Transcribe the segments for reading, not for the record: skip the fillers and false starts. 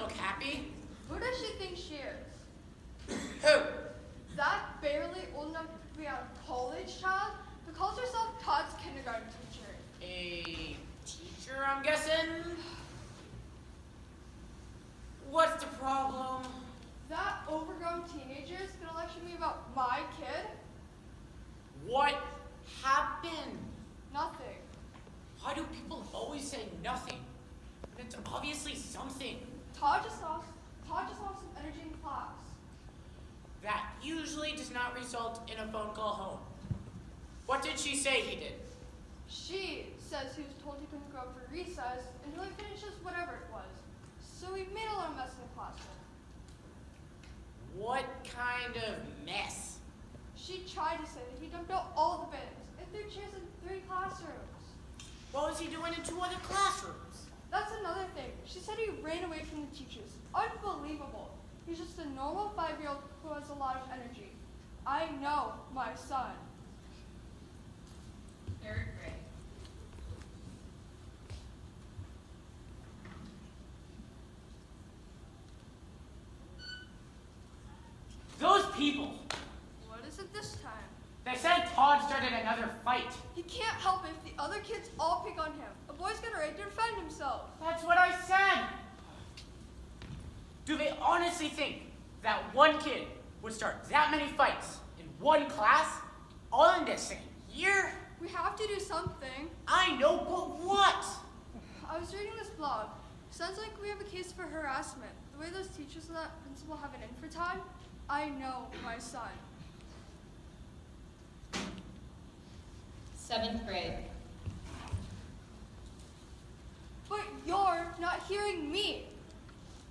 look happy. Who does she think she is? Who? That barely old enough to be a college child who calls herself Todd's kindergarten teacher. A teacher, I'm guessing? What's the problem? That overgrown teenager is gonna lecture me about my kid? What happened? Nothing. Why do people always say nothing? It's obviously something. Todd just lost some energy in class. That usually does not result in a phone call home. What did she say he did? She says he was told he couldn't go for recess until he finishes whatever it was. So he made a lot of mess in the classroom. What kind of mess? She tried to say that he dumped out all the bins and threw chairs in 3 classrooms. What was he doing in 2 other classrooms? That's another thing. She said he ran away from the teachers. Unbelievable. He's just a normal 5-year-old who has a lot of energy. I know my son. 3rd grade. Those people. What is it this time? They said Todd started another fight. He can't help it if the other kids all pick on him. A boy's got a right to defend himself. That's what I said. Do they honestly think that one kid would start that many fights in one class, all in the same year? We have to do something. I know, but what? I was reading this blog. Sounds like we have a case for harassment. The way those teachers and that principal have it in for Todd, I know my son. 7th grade. But you're not hearing me.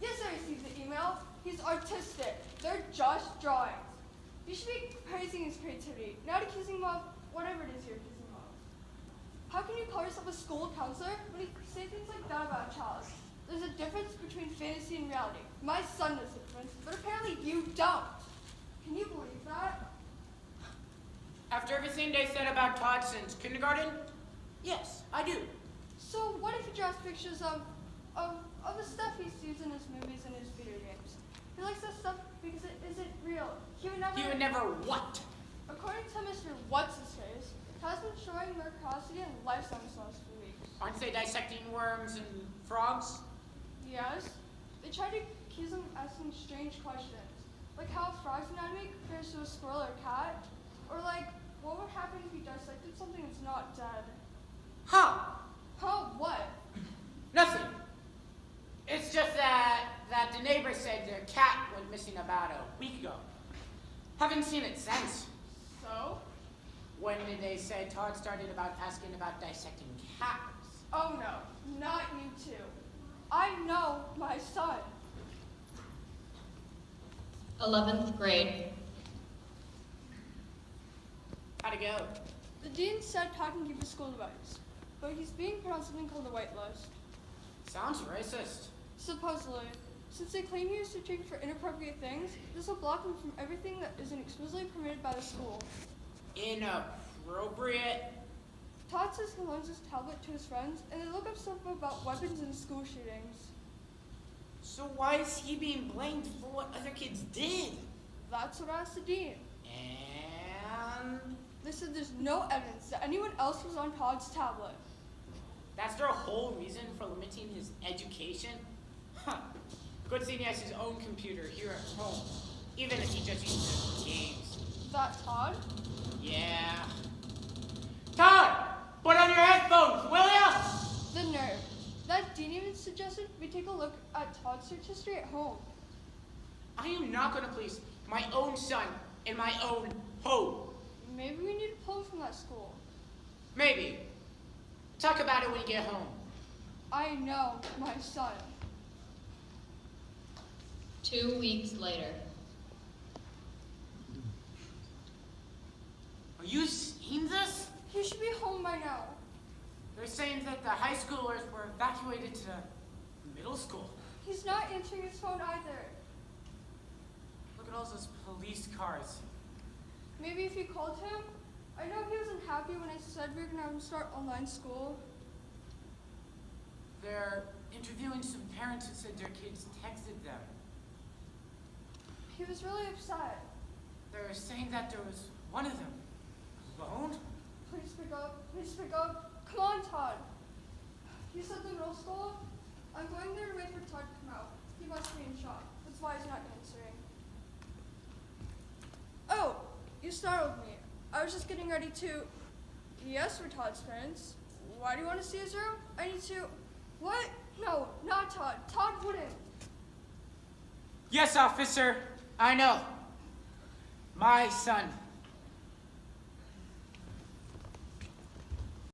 Yes, I received the email. He's artistic. They're just drawings. You should be praising his creativity, not accusing him of whatever it is you're accusing him of. How can you call yourself a school counselor when you say things like that about a child? There's a difference between fantasy and reality. My son knows the difference, but apparently you don't. Can you believe that? After everything they said about Todd since kindergarten? Yes, I do. So what if he draws pictures of the stuff he sees in his movies and his video games? He likes that stuff because it isn't real. He would never what? According to Mr. What's-His-Face, Todd's been showing more curiosity and life science the last few weeks. Aren't they dissecting worms and frogs? Yes. They try to accuse him of asking strange questions, like how a frog's anatomy compares to a squirrel or cat, or like, what would happen if you dissected something that's not dead? Huh? Huh, what? Nothing. It's just that the neighbor said their cat went missing about a week ago. Haven't seen it since. So? When they said Todd started asking about dissecting cats. Oh no, not you two. I know my son. 11th grade. How'd it go? The dean said Todd can keep his school device, but he's being put on something called the whitelist. Sounds racist. Supposedly. Since they claim he was searching for inappropriate things, this will block him from everything that isn't explicitly permitted by the school. Inappropriate? Todd says he loans his tablet to his friends, and they look up stuff about weapons and school shootings. So why is he being blamed for what other kids did? That's what I asked the dean. And They said there's no evidence that anyone else was on Todd's tablet. that's their whole reason for limiting his education? Huh. Good thing he has his own computer here at home, even if he just uses games. That Todd? Yeah. Todd! Put on your headphones, will ya? The nerve. That dean even suggested we take a look at Todd's search history at home. I am not going to place my own son in my own home. Maybe we need to pull him from that school. Maybe. Talk about it when you get home. I know my son. 2 weeks later. Are you seeing this? He should be home by now. They're saying that the high schoolers were evacuated to middle school. He's not answering his phone either. Look at all those police cars. Maybe if you called him? I know he wasn't happy when I said we were going to have him start online school. They're interviewing some parents who said their kids texted them. He was really upset. They were saying that there was one of them alone. Please speak up. Please speak up. Come on, Todd. He's at the middle school. I'm going there to wait for Todd to come out. He must be in shock. That's why he's not answering. Oh, you startled me. I was just getting ready to... Yes, we're Todd's parents. Why do you want to see his room? I need to... What? No, not Todd. Todd wouldn't. Yes, officer. I know. My son